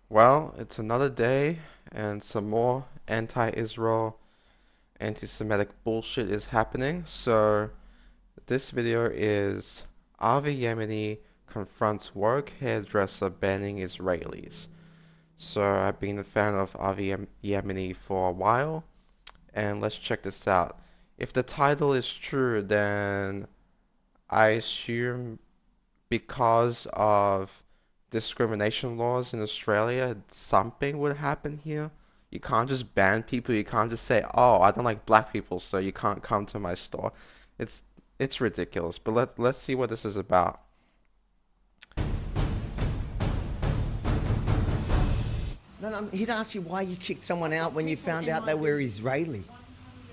Well, it's another day, and some more anti-Israel, anti-Semitic bullshit is happening. So, this video is Avi Yemini confronts woke hairdresser banning Israelis. So, I've been a fan of Avi Yemini for a while, and let's check this out. If the title is true, then I assume because of discrimination laws in Australia, something would happen here. You can't just ban people. You can't just say, "Oh, I don't like black people, so you can't come to my store." It's it's ridiculous. But let's see what this is about. No, I'm here to ask you why you kicked someone out when you found out they were Israeli.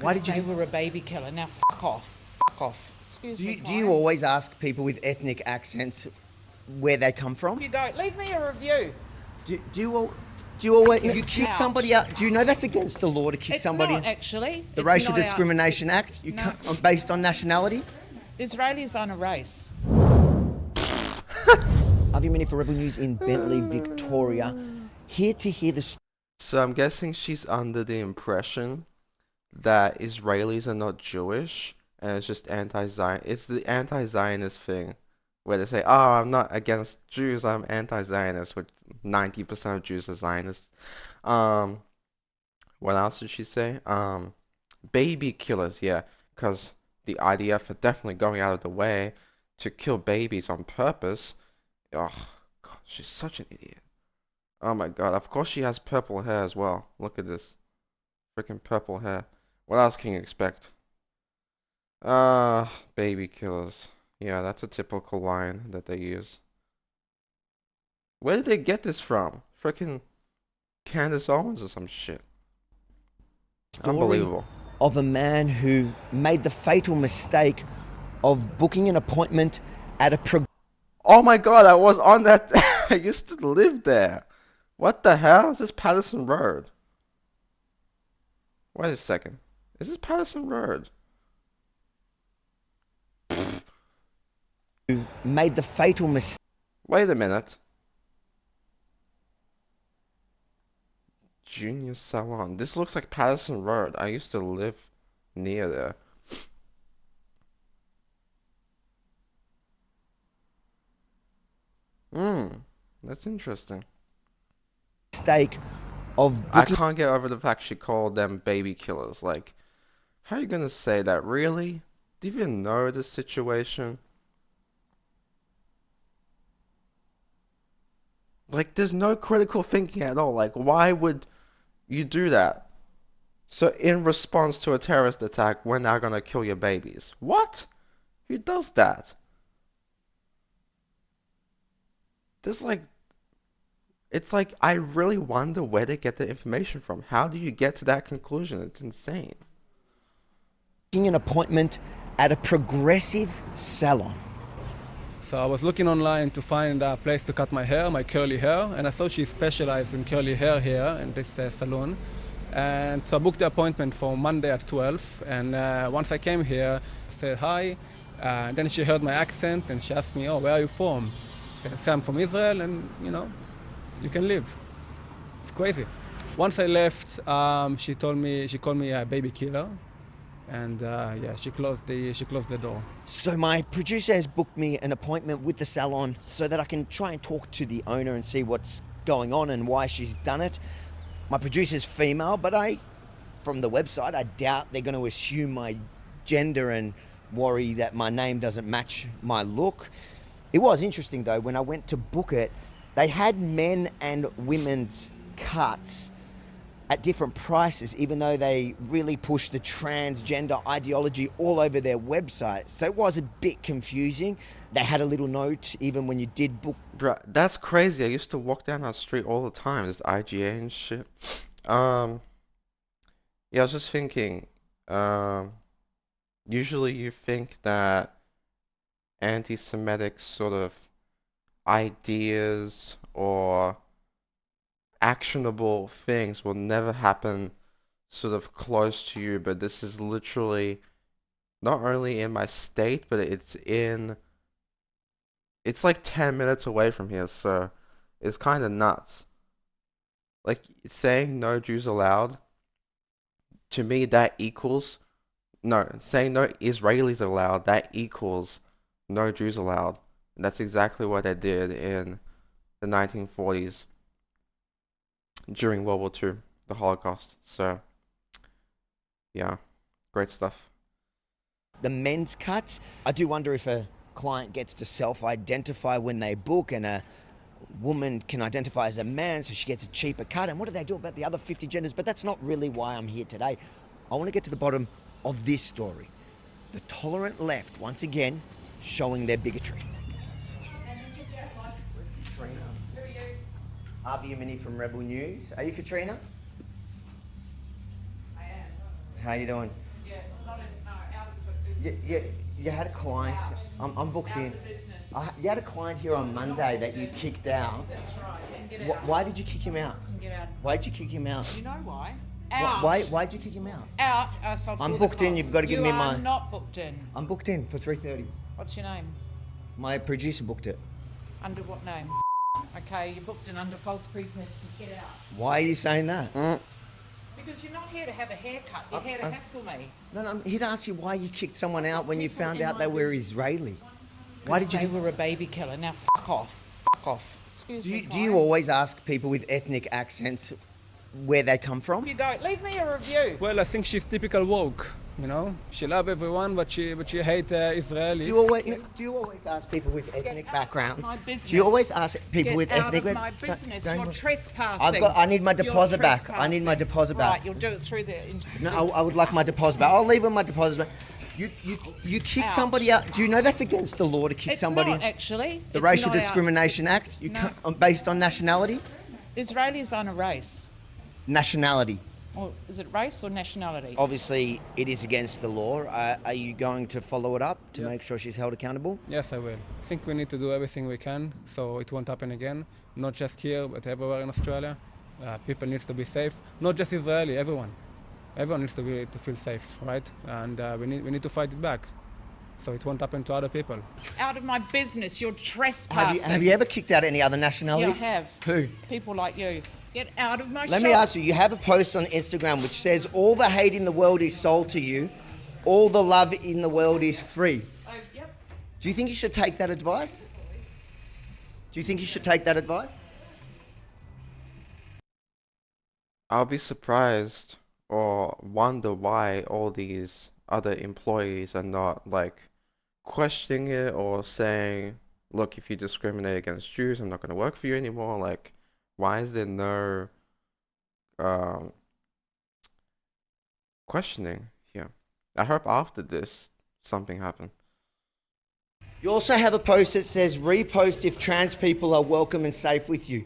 Why did you They do? were a baby killer. Now fuck off. Fuck off. Excuse Do me. you always ask people with ethnic accents where they come from? You don't leave me a review. You kick Ouch. somebody out? Do you know that's against the law to kick It's somebody? not actually. The It's Racial not out- Discrimination Act. You No. can't, based on nationality. Israelis aren't a race. Avi Yemini for Rebel News in Bentley, Victoria. Here to hear the So I'm guessing she's under the impression that Israelis are not Jewish, and it's just anti-Zion. It's the anti-Zionist thing, where they say, "Oh, I'm not against Jews. I'm anti-Zionist," which 90% of Jews are Zionists. Um, what else did she say? Baby killers, yeah, because the IDF are definitely going out of the way to kill babies on purpose. Oh, God, she's such an idiot. Oh my God, of course she has purple hair as well. Look at this. Freaking purple hair. What else can you expect? Baby killers. Yeah, that's a typical line that they use. Where did they get this from? Freaking Candace Owens or some shit. story Unbelievable. of a man who made the fatal mistake of booking an appointment at a Oh my God, I was on that. I used to live there. What the hell? Is this Patterson Road? Wait a second. Is this Patterson Road? who made the fatal mistake. Wait a minute. Junior Salon. This looks like Patterson Road. I used to live near there. That's interesting. Mistake of I booking. can't get over the fact she called them baby killers. Like, how are you gonna say that? Really? Do you even know the situation? Like, there's no critical thinking at all. Like, why would you do that? So, in response to a terrorist attack, we're now gonna kill your babies. What? Who does that? There's like, it's like, I really wonder where they get the information from. How do you get to that conclusion? It's insane. An appointment at a progressive salon. So I was looking online to find a place to cut my hair, my curly hair, and I saw she specialized in curly hair here in this salon. And so I booked the appointment for Monday at 12. And once I came here, I said hi. Then she heard my accent and she asked me, "Oh, where are you from?" I said, "I'm from Israel, and you can live." It's crazy. Once I left, she called me a baby killer, and yeah, she closed the door. So my producer has booked me an appointment with the salon so that I can try and talk to the owner and see what's going on and why she's done it. My producer's female, but from the website, I doubt they're going to assume my gender and worry that my name doesn't match my look. It was interesting though, when I went to book it, they had men and women's cuts at different prices, even though they really push the transgender ideology all over their website. So it was a bit confusing. They had a little note even when you did book. Bruh, that's crazy. I used to walk down that street all the time. There's IGA and shit. Um, yeah, I was just thinking, um, usually you think that anti-Semitic sort of ideas or actionable things will never happen sort of close to you, but this is literally not only in my state, but it's like 10 minutes away from here, so it's kind of nuts. Like saying no Jews allowed, to me that equals no, saying no Israelis allowed, that equals no Jews allowed. And that's exactly what they did in the 1940s during World War II, the Holocaust. So, yeah, great stuff. The men's cuts, I do wonder if a client gets to self-identify when they book, and a woman can identify as a man, so she gets a cheaper cut. And what do they do about the other 50 genders? But that's not really why I'm here today. I want to get to the bottom of this story. The tolerant left, once again, showing their bigotry. Where's Katrina? Who are you? Avi Yemini from Rebel News. Are you Katrina? I am. How you doing? Yeah, not in, no, out of the business. You had a client. I'm booked Out in. of the business. You had a client here on Monday that you kicked out. That's right. And get out. Why did you kick him out? And get out. Why did you kick him out? You know why? Out. Why did you kick him out? Out. So I'm booked in, you've got to give me You my- are not booked in. I'm booked in for 3:30. What's your name? My producer booked it. Under what name? Okay, you're booked in under false pretenses. Get out. Why are you saying that? Because you're not here to have a haircut. You're here to hassle me. No, I'm here to ask you why you kicked someone out when you found out they were Israeli. Why did you They do? were a baby killer. Now fuck off. Fuck off. Excuse me. Do you always ask people with ethnic accents where they come from? You don't. Leave me a review. Well, I think she's typical woke. You know, she love everyone, but she hate Israelis. Do you always ask people with ethnic out of backgrounds? my business. Do you always ask people Get with out ethnic of my Don't- business. don't- You're trespassing. I need my You're deposit back. I need my trespassing. deposit back. Right, you'll do it through the. No, I would like my deposit back. I'll leave with my deposit back. You kicked Ouch. somebody out. Do you know that's against the law to kick It's somebody? not actually. The It's Racial not out. Discrimination Act. You No. can't, based on nationality. Israelis aren't a race. Nationality. Or is it race or nationality? Obviously, it is against the law. Are you going to follow it up to make sure she's held accountable? Yes, I will. I think we need to do everything we can so it won't happen again. Not just here, but everywhere in Australia. People need to be safe. Not just Israeli, everyone. Everyone needs to feel safe, right? And we need to fight it back, so it won't happen to other people. Out of my business. You're trespassing. Have you ever kicked out any other nationalities? Yeah, I have. Who? People like you. Get out of my Let shop. me ask you, you have a post on Instagram which says, all the hate in the world is sold to you, all the love in the world is free. Oh, yep. Do you think you should take that advice? Do you think you should take that advice? I'll be surprised or wonder why all these other employees are not like questioning it or saying, look, if you discriminate against Jews, I'm not going to work for you anymore. Like, why is there no questioning here? I hope after this something happened. You also have a post that says, repost if trans people are welcome and safe with you.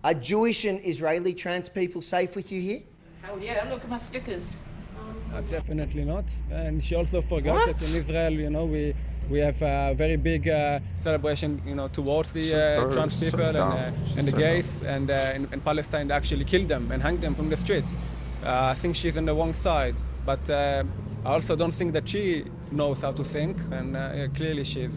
Are Jewish and Israeli trans people safe with you here? Hell yeah, look at my stickers. Definitely not. And she also forgot that in Israel, you know, we have a very big celebration, you know, towards the trans people and the gays. And in Palestine, they actually killed them and hanged them from the street. I think she's on the wrong side. But I also don't think that she knows how to think. And clearly she's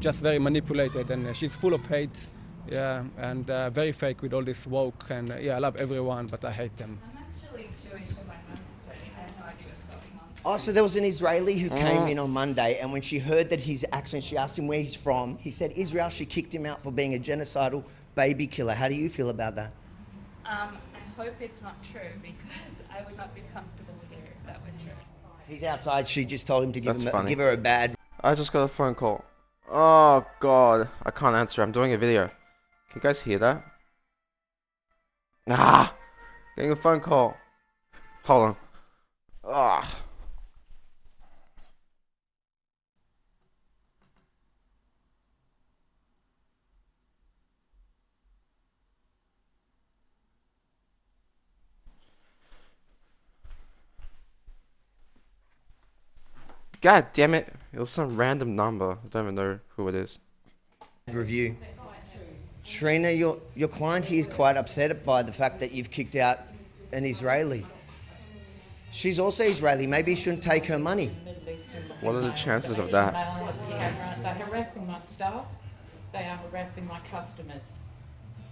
just very manipulated. And she's full of hate. Yeah, and very fake with all this woke. And yeah, I love everyone, but I hate them. I'm actually Jewish and my mom's Israeli. I have no idea what's going on. Oh, so there was an Israeli who came in on Monday, and when she heard that his accent, she asked him where he's from. He said Israel. She kicked him out for being a genocidal baby killer. How do you feel about that? I hope it's not true because I would not be comfortable here if that were true. He's outside. She just told him to That's funny. give her a bad. I just got a phone call. Oh God, I can't answer. I'm doing a video. Can you guys hear that? Ah, getting a phone call. Hold on. Ah. God damn it. It was some random number. I don't even know who it is. Review. Trina, your client here is quite upset by the fact that you've kicked out an Israeli. She's also Israeli. Maybe you shouldn't take her money. What are the chances of that? They're harassing my staff. They are harassing my customers.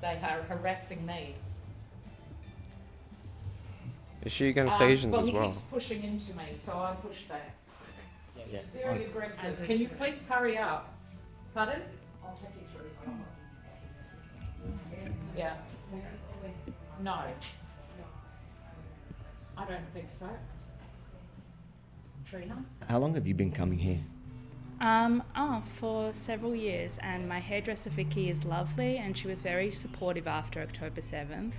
They are harassing me. Is she against Asians well, as he well? keeps pushing into me, so I push back. Yeah. Very aggressive. Can you please hurry up? Pardon? I'll take you through as well. Yeah. No. I don't think so. Trina? How long have you been coming here? For several years, and my hairdresser Vicky is lovely, and she was very supportive after October 7th.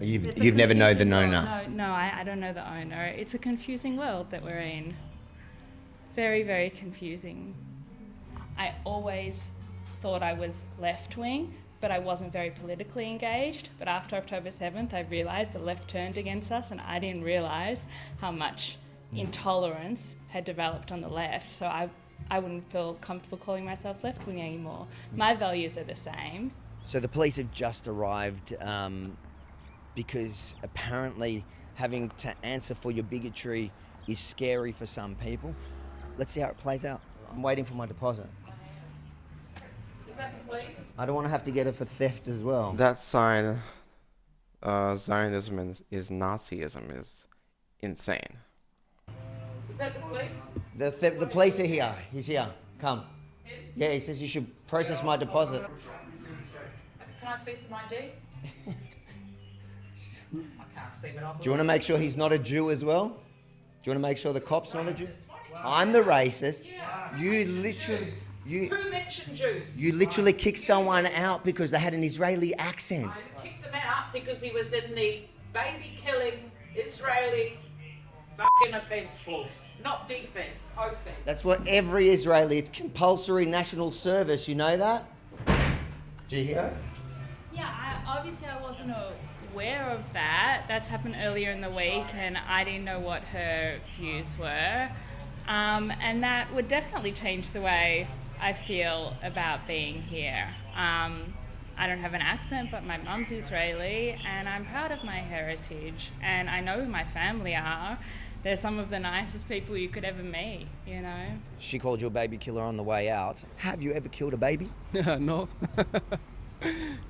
You've never known the confusing owner? world. No, I don't know the owner. It's a confusing world that we're in. Very, very confusing. I always thought I was left-wing, but I wasn't very politically engaged. But after October 7th, I realised the left turned against us, and I didn't realise how much intolerance had developed on the left. So I wouldn't feel comfortable calling myself left-wing anymore. My values are the same. So the police have just arrived because apparently having to answer for your bigotry is scary for some people. Let's see how it plays out. I'm waiting for my deposit. Is that the police? I don't want to have to get it for theft as well. That sign, Zionism is Nazism, is insane. Is that the police? The police are here. He's here. Come. Yeah, he says you should process my deposit. Can I see some ID? I can't see, but I'll... Do you want to make sure he's not a Jew as well? Do you want to make sure the cop's not a Jew? I'm the racist. Yeah. You literally... Jews. You, Who mentioned Jews? you literally kicked someone out because they had an Israeli accent. I kicked him out because he was in the baby-killing Israeli fucking offence force. Not defence, offence. That's what every Israeli... It's compulsory national service, you know that? Do you hear? Yeah, obviously I wasn't aware of that. That's happened earlier in the week, and I didn't know what her views were. And that would definitely change the way I feel about being here. I don't have an accent, but my mum's Israeli, and I'm proud of my heritage, and I know who my family are. They're some of the nicest people you could ever meet, you know? She called you a baby killer on the way out. Have you ever killed a baby? No.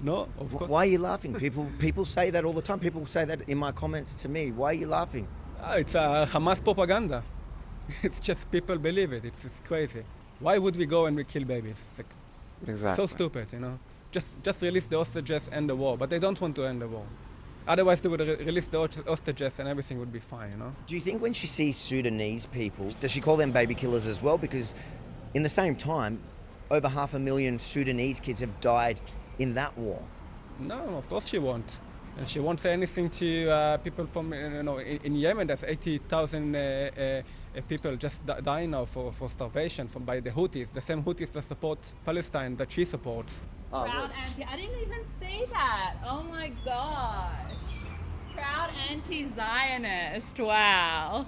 No, of course. Why are you laughing? People say that all the time. People say that in my comments to me. Why are you laughing? It's Hamas propaganda. It's just people believe it. It's crazy. Why would we go and we kill babies? It's like Exactly. so stupid, you know. Just release the hostages and the war, but they don't want to end the war. Otherwise, they would release the hostages and everything would be fine, you know. Do you think when she sees Sudanese people, does she call them baby killers as well? Because in the same time, over 500,000 Sudanese kids have died in that war. No, of course she won't. And she won't say anything to people from, in Yemen. There's 80,000 people just dying now for starvation by the Houthis, the same Houthis that support Palestine that she supports. Proud anti. I didn't even see that. Oh my god. Proud anti-Zionist. Wow.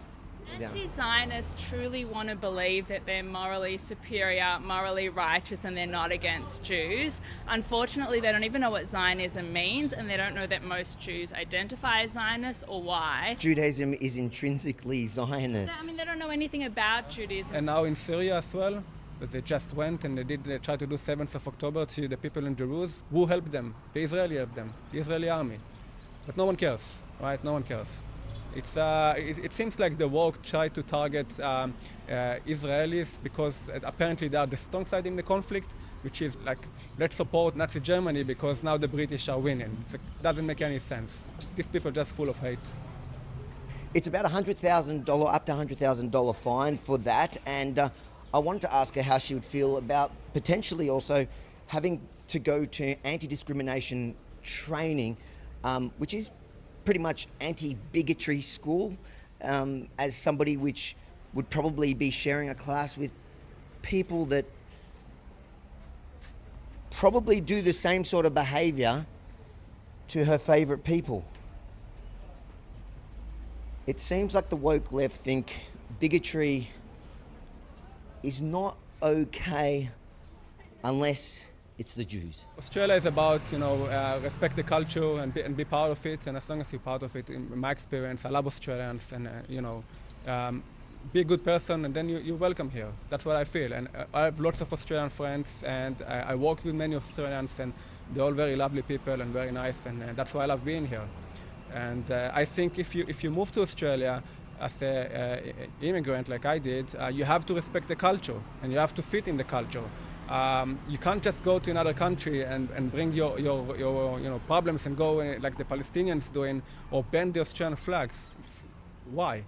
Yeah. Anti-Zionists truly want to believe that they're morally superior, morally righteous, and they're not against Jews. Unfortunately, they don't even know what Zionism means, and they don't know that most Jews identify as Zionists or why. Judaism is intrinsically Zionist. I mean, they don't know anything about Judaism. And now in Syria as well, that they just went and they tried to do 7th of October to the people in Jerusalem. Who helped them? The Israeli helped them, the Israeli army. But no one cares, right? No one cares. It seems like the war tried to target Israelis because apparently they are the strong side in the conflict, which is like, let's support Nazi Germany because now the British are winning. It doesn't make any sense. These people are just full of hate. It's about $100,000, up to $100,000 fine for that. And I wanted to ask her how she would feel about potentially also having to go to anti-discrimination training, which is pretty much anti-bigotry school, as somebody which would probably be sharing a class with people that probably do the same sort of behaviour to her favourite people. It seems like the woke left think bigotry is not okay unless it's the Jews. Australia is about, respect the culture and be part of it. And as long as you're part of it, in my experience, I love Australians and, be a good person and then you're welcome here. That's what I feel. And I have lots of Australian friends and I work with many Australians and they're all very lovely people and very nice and that's why I love being here. And I think if you move to Australia as a immigrant like I did, you have to respect the culture and you have to fit in the culture. You can't just go to another country and bring your problems and go like the Palestinians doing or bend the Australian flags. Why?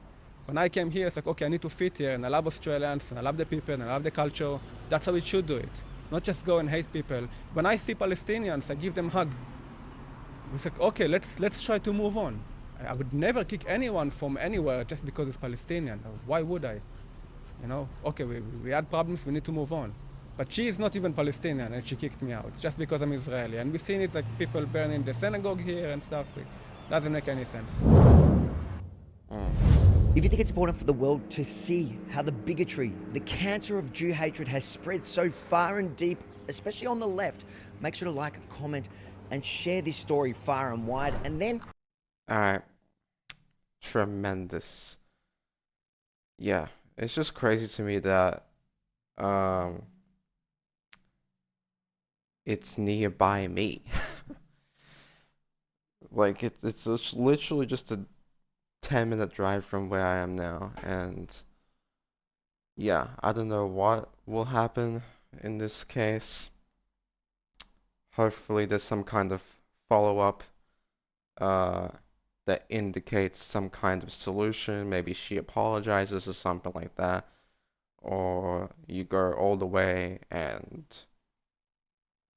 When I came here, it's like, okay, I need to fit here, and I love Australians, and I love the people, and I love the culture. That's how we should do it. Not just go and hate people. When I see Palestinians, I give them a hug. It's like, okay, let's try to move on. I would never kick anyone from anywhere just because it's Palestinian. Why would I? You know, okay, we had problems, we need to move on. But she is not even Palestinian, and she kicked me out just because I'm Israeli. And we've seen it, like people burning the synagogue here and stuff. It doesn't make any sense. If you think it's important for the world to see how the bigotry, the cancer of Jew hatred has spread so far and deep, especially on the left, make sure to like, comment, and share this story far and wide. And then... Alright. Tremendous. Yeah, it's just crazy to me that it's nearby me. Like it's literally just a 10-minute drive from where I am now, and yeah, I don't know what will happen in this case. Hopefully there's some kind of follow-up that indicates some kind of solution. Maybe she apologizes or something like that, or you go all the way and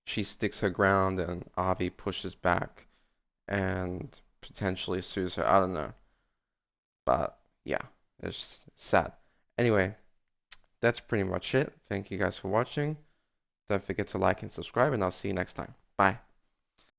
she sticks her ground and Avi pushes back and potentially sues her. I don't know. But yeah, it's sad. Anyway, that's pretty much it. Thank you guys for watching. Don't forget to like and subscribe, and I'll see you next time. Bye.